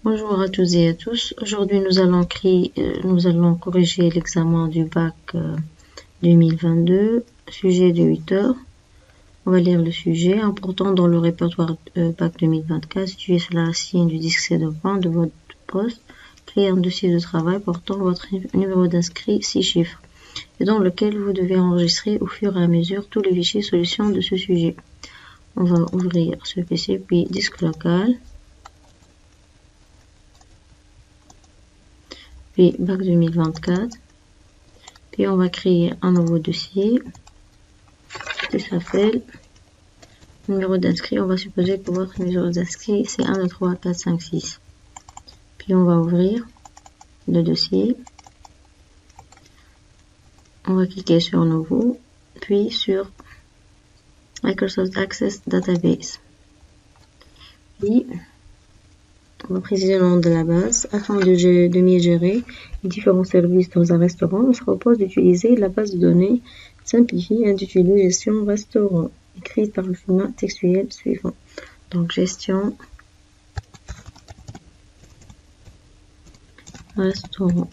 Bonjour à tous et à tous. Aujourd'hui, nous allons corriger l'examen du bac 2022, sujet de 8 heures. On va lire le sujet. Important dans le répertoire bac 2024, situé sur la racine du disque C2 de votre poste, créez un dossier de travail portant votre numéro d'inscrit 6 chiffres et dans lequel vous devez enregistrer au fur et à mesure tous les fichiers solutions de ce sujet. On va ouvrir ce PC puis disque local. Puis bac 2024, puis on va créer un nouveau dossier qui s'appelle numéro d'inscrit. On va supposer que votre numéro d'inscrit c'est 1, 2, 3, 4, 5, 6. Puis on va ouvrir le dossier. On va cliquer sur nouveau, puis sur Microsoft Access Database. Puis on va préciser le nom de la base. Afin de mieux gérer les différents services dans un restaurant, on se propose d'utiliser la base de données simplifiée intitulée Gestion Restaurant, écrite par le schéma textuel suivant. Donc, Gestion Restaurant.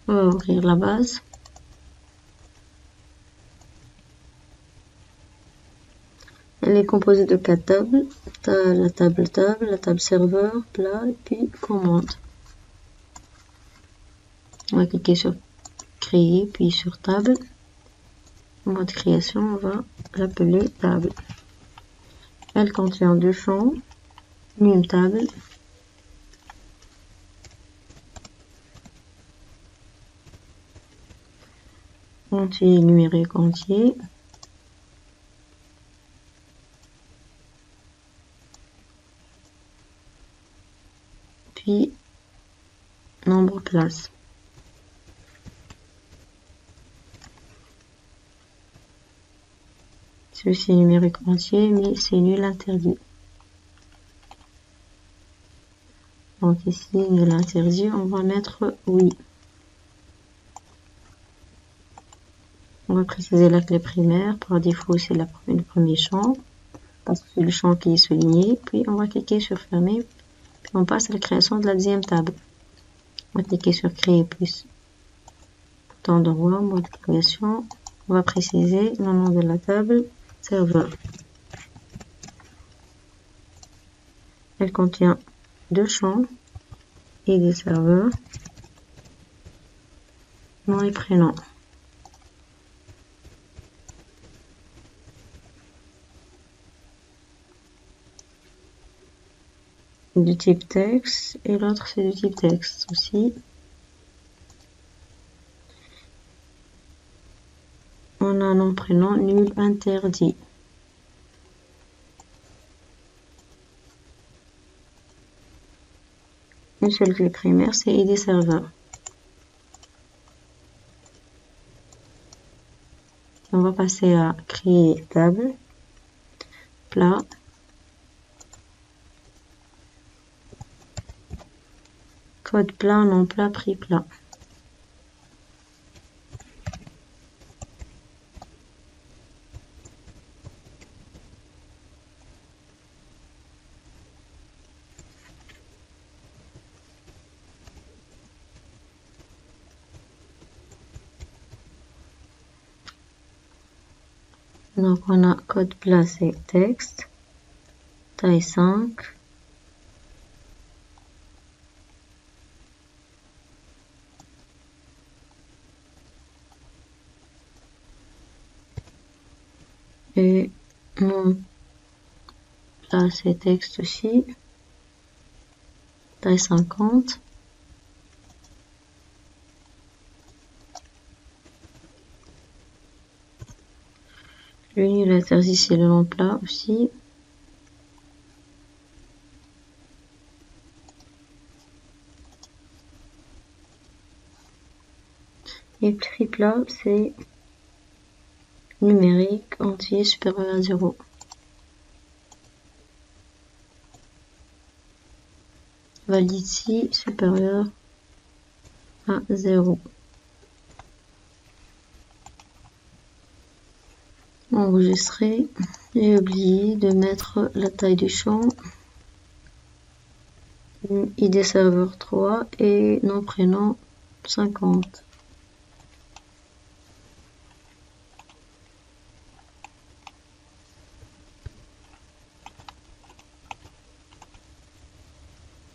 On va ouvrir la base. Elle est composée de 4 tables. La table serveur, plat, et puis commande. On va cliquer sur créer, puis sur table. En mode création, on va l'appeler table. Elle contient 2 champs, une table, entier numérique entier, puis nombre place. Ceci est numérique entier, mais c'est nul interdit. Donc ici, nul interdit, on va mettre oui. On va préciser la clé primaire. Par défaut, c'est le premier champ, parce que c'est le champ qui est souligné. Puis on va cliquer sur fermer, puis on passe à la création de la deuxième table. On va cliquer sur créer plus. Bouton d'envoi, mode création. On va préciser le nom de la table, serveur. Elle contient 2 champs et des serveurs, nom et prénom. Du type texte et l'autre c'est du type texte aussi. On a un nom prénom nul interdit. Une seule clé primaire, c'est ID serveur. On va passer à créer table, plat, code plat, nom plat, prix plat. Donc on a code plat, c'est texte, taille 5. Et mon plat, c'est texte aussi, taille 50. Le nul interdit, c'est le nom plat aussi. Et prix plat, c'est numérique entier supérieur à 0. Valide ici supérieur à 0. Enregistrer. J'ai oublié de mettre la taille du champ. ID serveur 3 et nom prénom 50.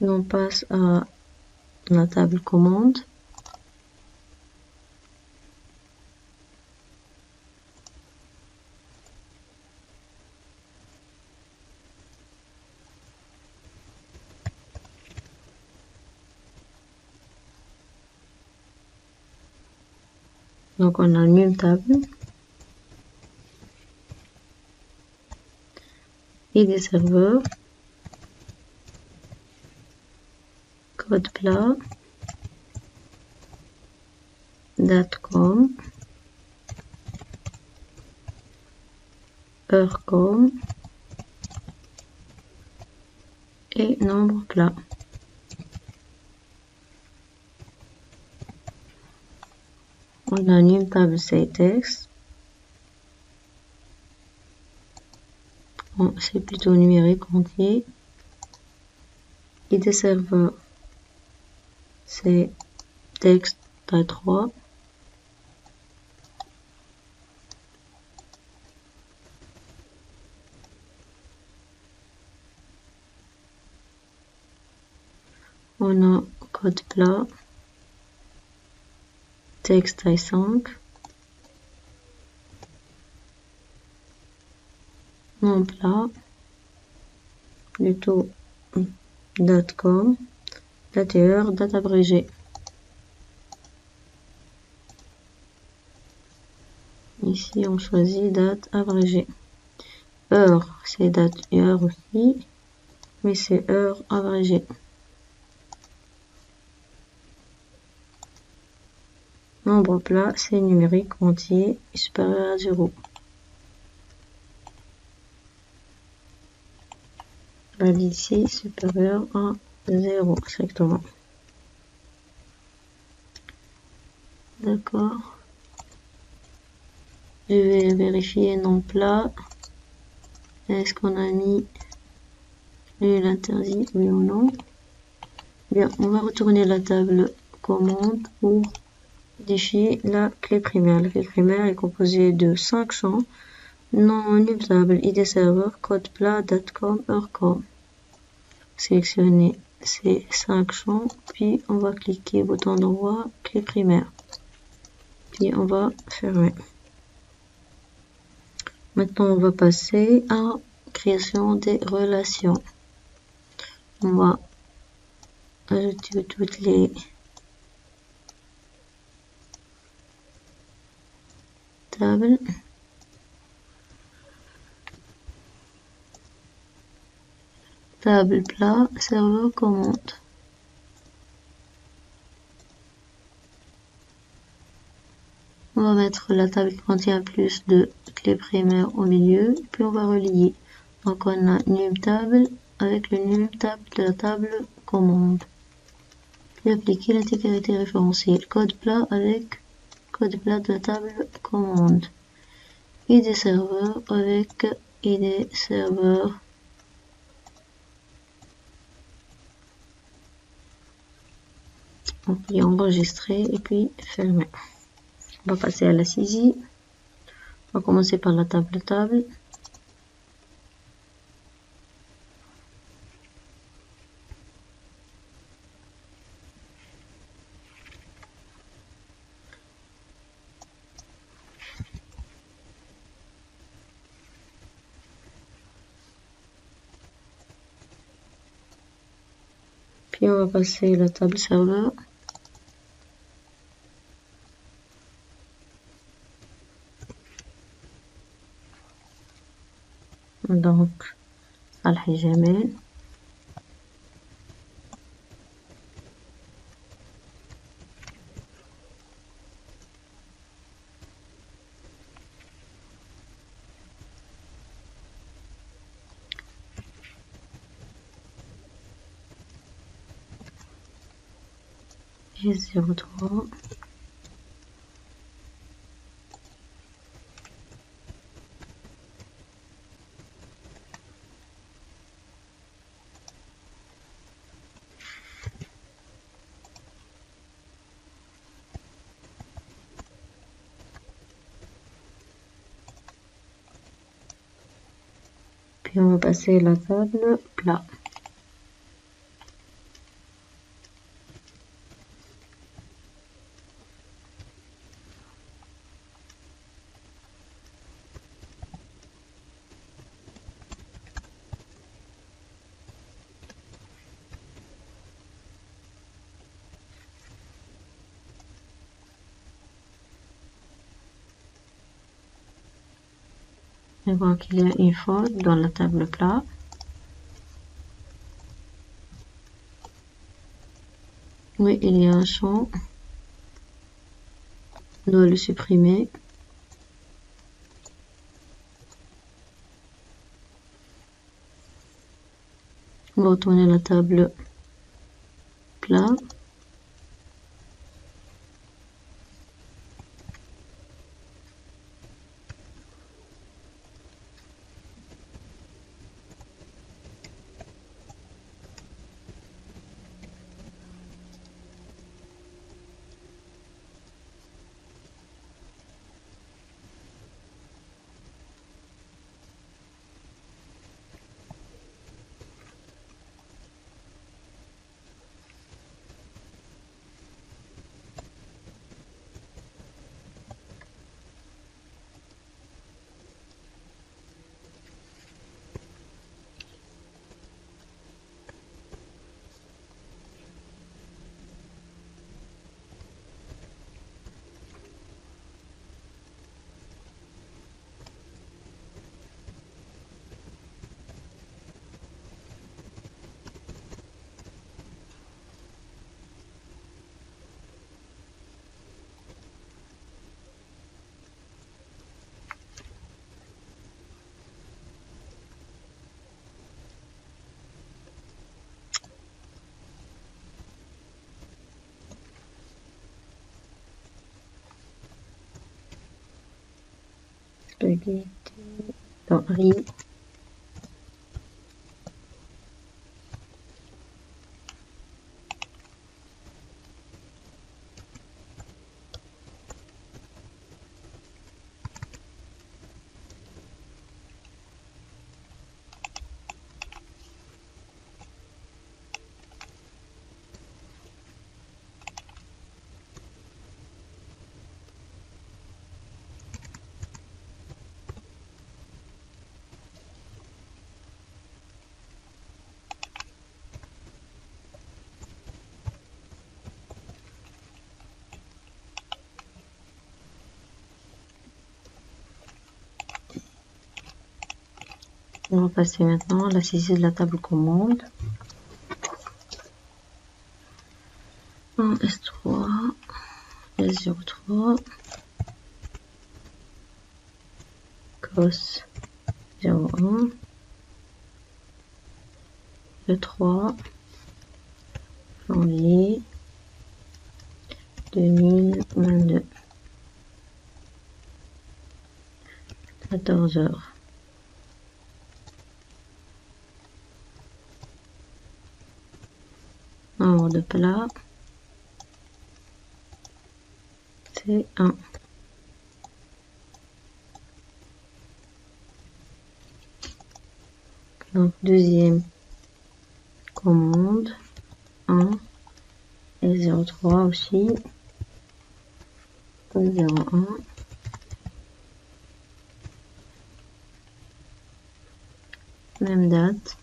Et on passe à la table commande. Donc on a une même table. ID serveur. Code plat. Datecom. Heure.com. Et nombre plat. On a une table CTEX. Bon, c'est plutôt numérique entier. ID serveur, c'est texte taille 3. On a code plat, texte taille 5. Nom plat, plutôt .com, date et heure, date abrégée. Ici, on choisit date abrégée. Heure, c'est date et heure aussi, mais c'est heure abrégée. Nombre plat, c'est numérique entier supérieur à 0. Ici, supérieur à 0, exactement. D'accord. Je vais vérifier nom plat. Est-ce qu'on a mis l'interdit, oui ou non? Bien, on va retourner la table commande pour modifier la clé primaire. La clé primaire est composée de 5 champs. Non immutable, ID serveur, code plat, datecom, heure.com. Sélectionnez ces 5 champs, puis on va cliquer bouton d'envoi, clé primaire. Puis on va fermer. Maintenant, on va passer à création des relations. On va ajouter toutes les tables. Table plat, serveur commande. On va mettre la table qui contient plus de clés primaires au milieu, puis on va relier. Donc on a num table avec le num table de la table commande. Puis appliquer l'intégrité référentielle. Code plat avec code plat de la table commande. ID serveur avec ID serveur. Puis enregistrer et puis fermer. On va passer à la saisie. On va commencer par la table. Puis on va passer la table serveur. Donc, Salhi Jamel. Et 03. Puis on va passer la table plat. Je vois qu'il y a une faute dans la table plat. Oui, il y a un champ. On doit le supprimer. On va retourner la table plat. Spaghetti. Non, riz. On va passer maintenant à la saisie de la table commande. En S3, S03, COS 01, E3, janvier 2022, 14 heures. Nombre de plats, c'est 1. Donc, deuxième commande, 1, et 03 aussi, 01, même date.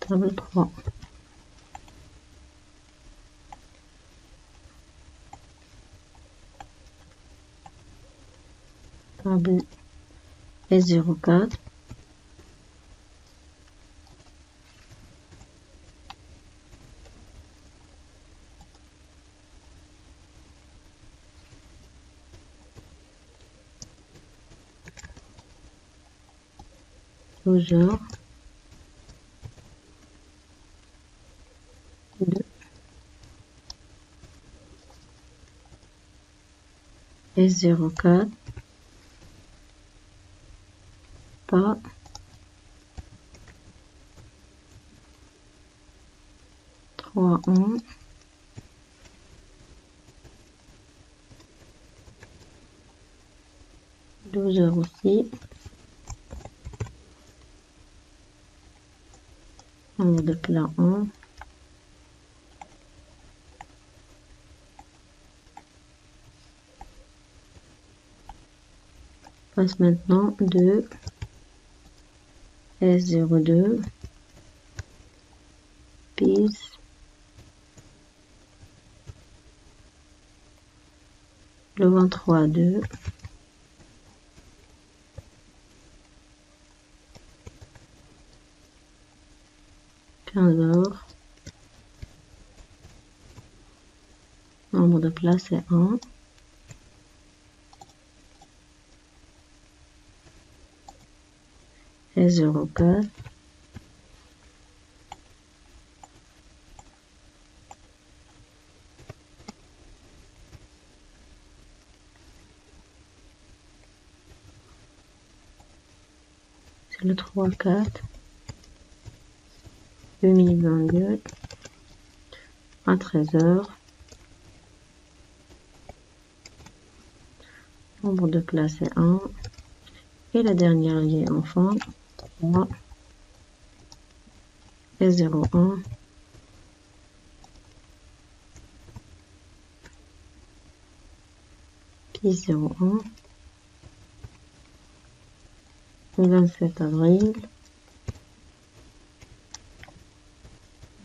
Table 3. Table S04. Toujours. 2. S04. pas. Trois 1. 12 heures aussi. Nombre de plats 1. Passe maintenant 2. S02. Pise. Le 23 2. 15 heures. Nombre de plats c'est 1. S04. C'est le 3-4. 2022. À 13 heures. Nombre de plats c'est 1. Et la dernière liée enfant, 3. S01. Pise 01. Le 27 avril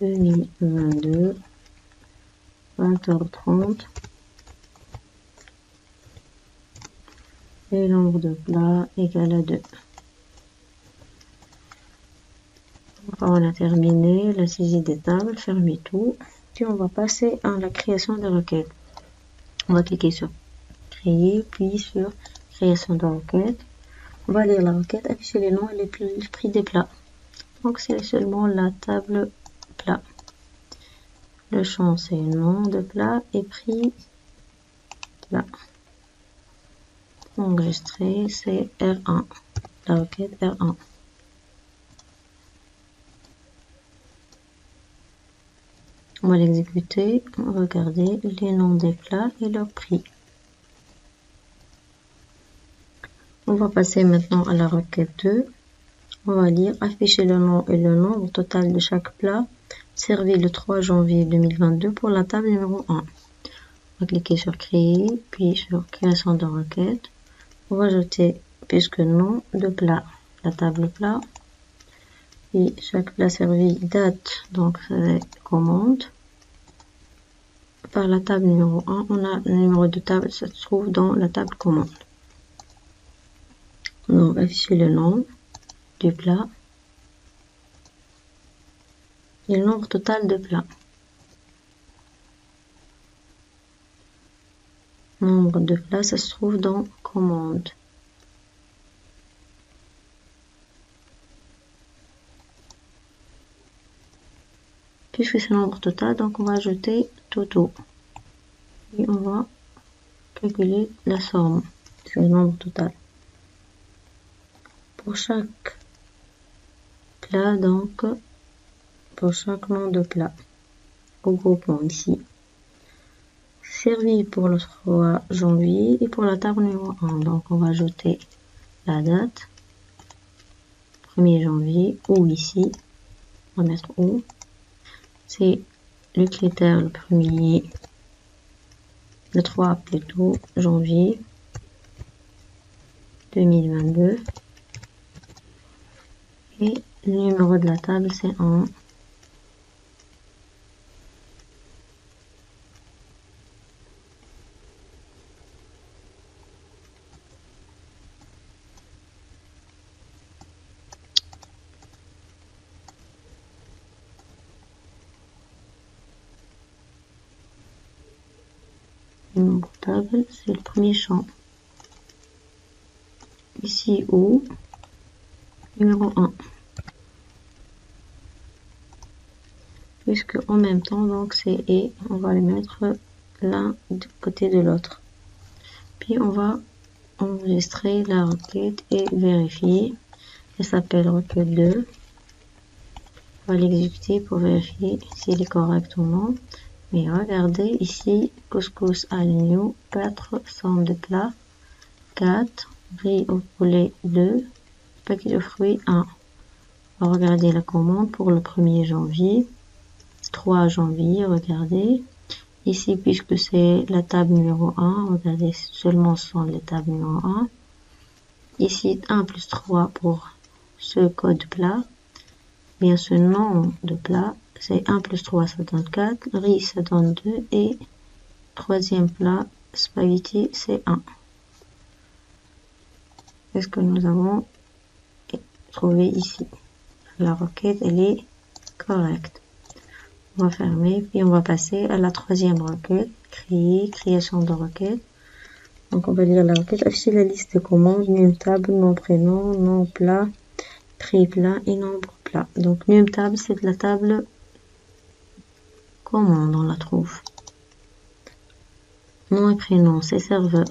2022. 20h30. Et nombre de plats égal à 2. On a terminé la saisie des tables, fermez tout. Puis on va passer à la création des requêtes. On va cliquer sur créer, puis sur création de requête. On va lire la requête, afficher les noms et les prix des plats. Donc c'est seulement la table plat. Le champ c'est nom de plat et prix plat. Enregistrer c'est R1. La requête R1. On va l'exécuter, regarder les noms des plats et leur prix. On va passer maintenant à la requête 2. On va lire afficher le nom et le nombre total de chaque plat servi le 3 janvier 2022 pour la table numéro 1. On va cliquer sur créer, puis sur création de requête. On va ajouter puisque nom de plat, la table plat. Puis chaque plat servi date, donc c'est commande. Par la table numéro 1, on a le numéro de table, ça se trouve dans la table commande. Donc, afficher le nom du plat et le nombre total de plats. Nombre de plats, ça se trouve dans commande. Puisque c'est le nombre total, donc on va ajouter Toto. Et on va calculer la somme sur le nombre total. Pour chaque plat, donc, pour chaque nom de plat, regroupement ici. Servi pour le 3 janvier et pour la table numéro 1. Donc, on va ajouter la date, 1er janvier, ou ici, on va mettre où. C'est le critère le premier, le 3 plutôt, janvier 2022. Et le numéro de la table, c'est 1. Le numéro de table, c'est le premier champ. Ici, où numéro 1. Puisque en même temps, donc c'est et, on va les mettre l'un du côté de l'autre. Puis on va enregistrer la requête et vérifier. Elle s'appelle requête 2. On va l'exécuter pour vérifier s'il est correct ou non. Mais regardez ici, couscous à l'oignon, 4 somme de plats, 4, riz au poulet 2, paquet de fruits 1. On va regarder la commande pour le 1er janvier, 3 janvier, regardez. Ici, puisque c'est la table numéro 1, regardez, seulement ce sont les tables numéro 1. Ici, 1 plus 3 pour ce code plat. Bien, ce nom de plat, c'est 1 plus 3, ça donne 4. Riz, ça donne 2. Et troisième plat, spaghetti, c'est 1. C'est ce que nous avons trouvé ici. La requête, elle est correcte. On va fermer, puis on va passer à la troisième requête. Créer, création de requête. Donc, on va lire la requête. Afficher la liste de commandes, num table, nom prénom, nom plat, prix plat et nombre plat. Donc, num table, c'est la table commande, on la trouve. Nom et prénom, c'est serveur.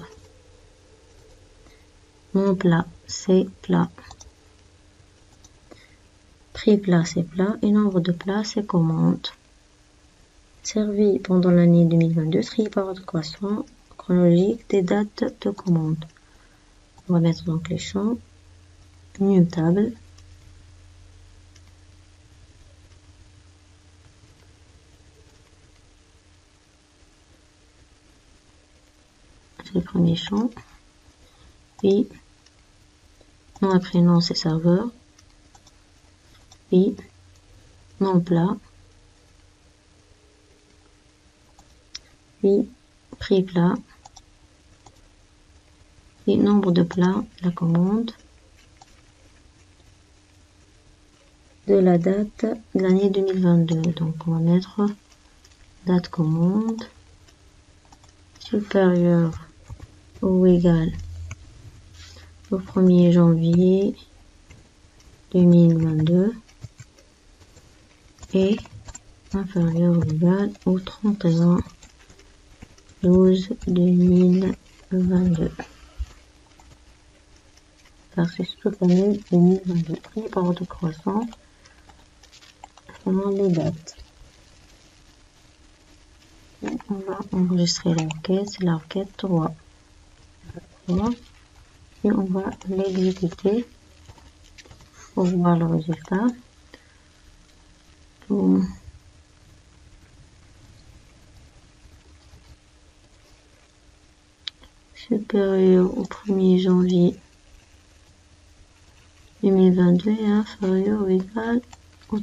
Nom plat, c'est plat. Prix plat, c'est plat. Et nombre de plats, c'est commande. Servi pendant l'année 2022, trié par ordre croissant chronologique des dates de commande. On va mettre donc les champs. Num table. C'est le premier champ. Puis, nom et prénom, c'est serveur. Puis, nom plat. Puis, prix plat. Puis, nombre de plats, la commande. De la date de l'année 2022. Donc, on va mettre date commande supérieure ou égale au 1er janvier 2022 et inférieur ou égal au 31 12 2022. Car c'est toute l'année 2022. Pris par ordre croissant selon les dates. Et on va enregistrer la requête, c'est la requête 3. Et on va l'exécuter pour voir le résultat. Supérieur au 1er janvier 2022 et inférieur ou égal au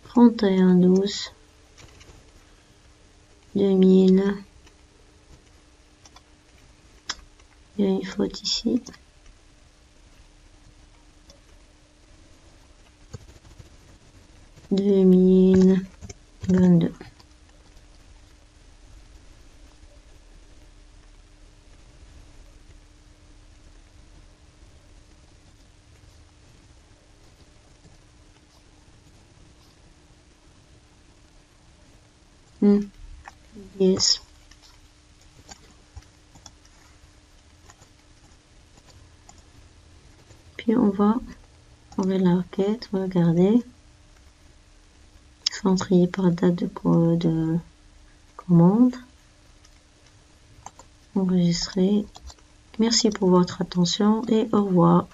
31 12 2000. Il y a une faute ici. 2022. Yes. Puis on va ouvrir la requête, regarder. Sont triés par date de commande. Enregistrer. Merci pour votre attention et au revoir.